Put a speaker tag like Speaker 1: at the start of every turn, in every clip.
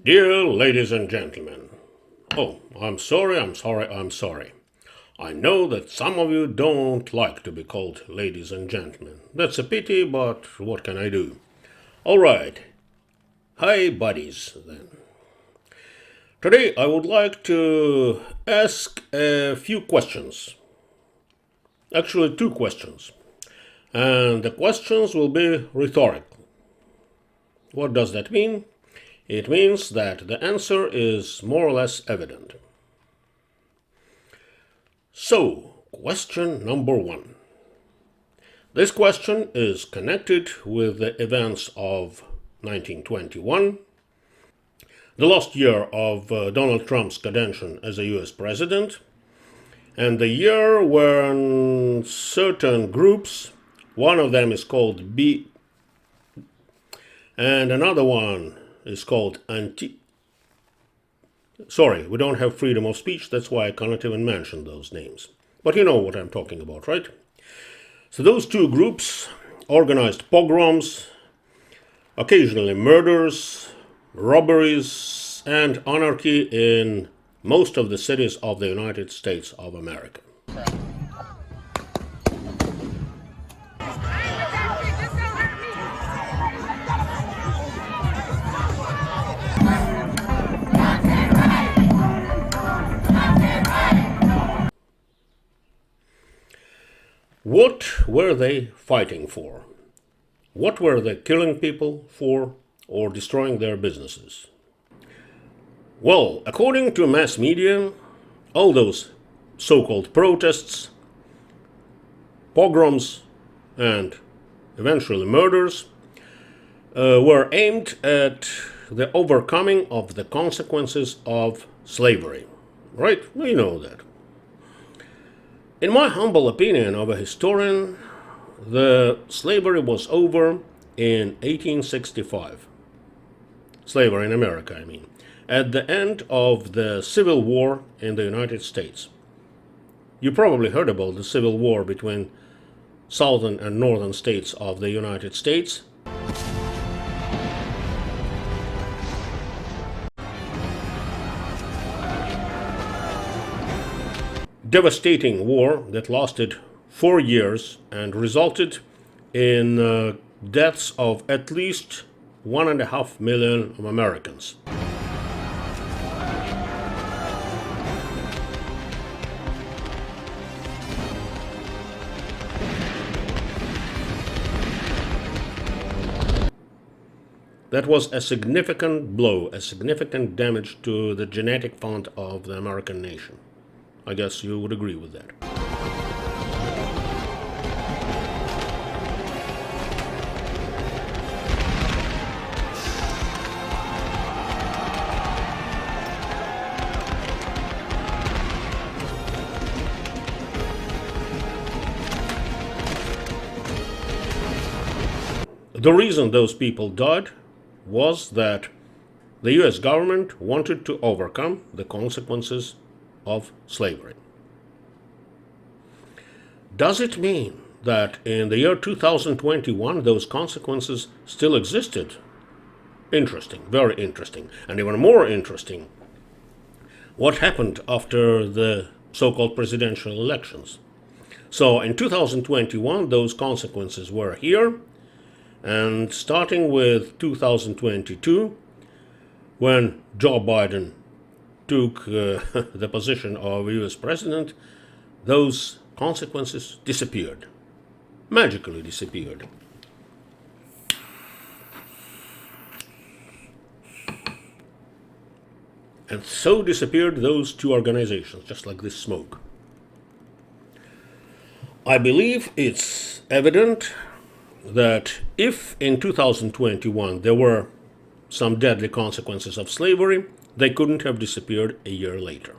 Speaker 1: Dear ladies and gentlemen, I'm sorry. I know that some of you don't like to be called ladies and gentlemen. That's a pity, but what can I do? Alright, hi buddies then. Today I would like to ask a few questions. Actually, two questions. And the questions will be rhetorical. What does that mean? It means that the answer is more or less evident. So, question number one. This question is connected with the events of 1921, the last year of Donald Trump's cadention as a US president, and the year when certain groups, one of them is called B, and another one is called Anti. Sorry, we don't have freedom of speech, that's why I cannot even mention those names. But you know what I'm talking about, right? So those two groups organized pogroms, occasionally murders, robberies, and anarchy in most of the cities of the United States of America. What were they fighting for? What were they killing people for or destroying their businesses? Well, according to mass media, all those so-called protests, pogroms, and eventually murders were aimed at the overcoming of the consequences of slavery. Right? We know that. In my humble opinion of a historian, the slavery was over in 1865. Slavery in America, I mean. At the end of the Civil War in the United States. You probably heard about the Civil War between southern and northern states of the United States. Devastating war that lasted 4 years and resulted in deaths of at least 1.5 million Americans. That was a significant blow, a significant damage to the genetic fund of the American nation. I guess you would agree with that. The reason those people died was that the US government wanted to overcome the consequences of slavery. Does it mean that in the year 2021 those consequences still existed? Interesting, very interesting. And even more interesting, what happened after the so-called presidential elections? So in 2021 those consequences were here, and starting with 2022, when Joe Biden took the position of US president, those consequences disappeared. Magically disappeared. And so disappeared those two organizations, just like this smoke. I believe it's evident that if in 2021 there were some deadly consequences of slavery, they couldn't have disappeared a year later.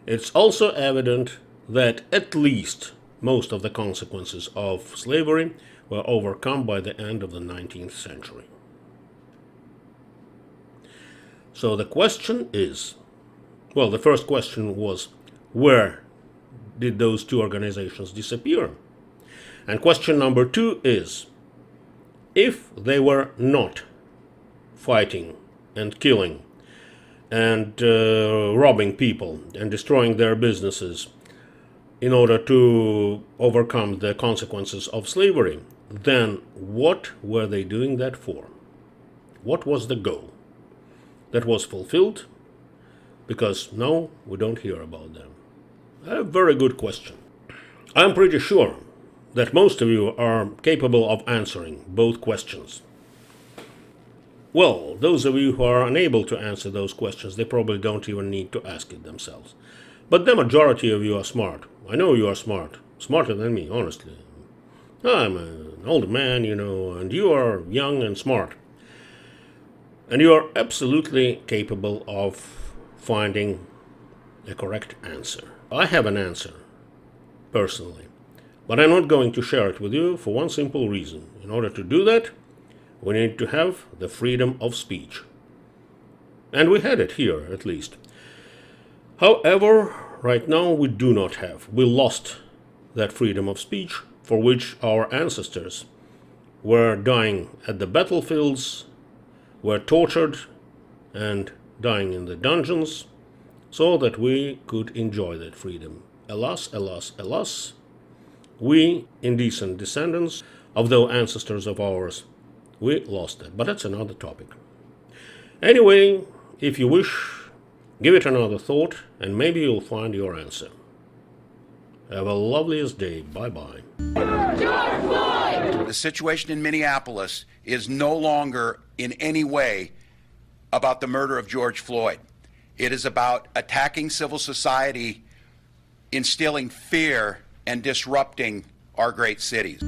Speaker 1: It's also evident that at least most of the consequences of slavery were overcome by the end of the 19th century. So the question is, well, the first question was, where did those two organizations disappear? And question number two is, if they were not fighting and killing and robbing people and destroying their businesses in order to overcome the consequences of slavery, then what were they doing that for? What was the goal that was fulfilled? Because now we don't hear about them. A very good question. I'm pretty sure that most of you are capable of answering both questions. Well, those of you who are unable to answer those questions, they probably don't even need to ask it themselves. But the majority of you are smart. I know you are smart. Smarter than me, honestly. I'm an old man, and you are young and smart. And you are absolutely capable of finding a correct answer. I have an answer, personally. But I'm not going to share it with you for one simple reason. In order to do that, we need to have the freedom of speech. And we had it here, at least. However, right now we do not have. We lost that freedom of speech for which our ancestors were dying at the battlefields, were tortured and dying in the dungeons, so that we could enjoy that freedom. Alas, alas, alas, we, indecent descendants of those ancestors of ours, we lost that. But that's another topic. Anyway, if you wish, give it another thought, and maybe you'll find your answer. Have a loveliest day. Bye-bye.
Speaker 2: George Floyd! The situation in Minneapolis is no longer in any way about the murder of George Floyd. It is about attacking civil society, instilling fear, and disrupting our great cities.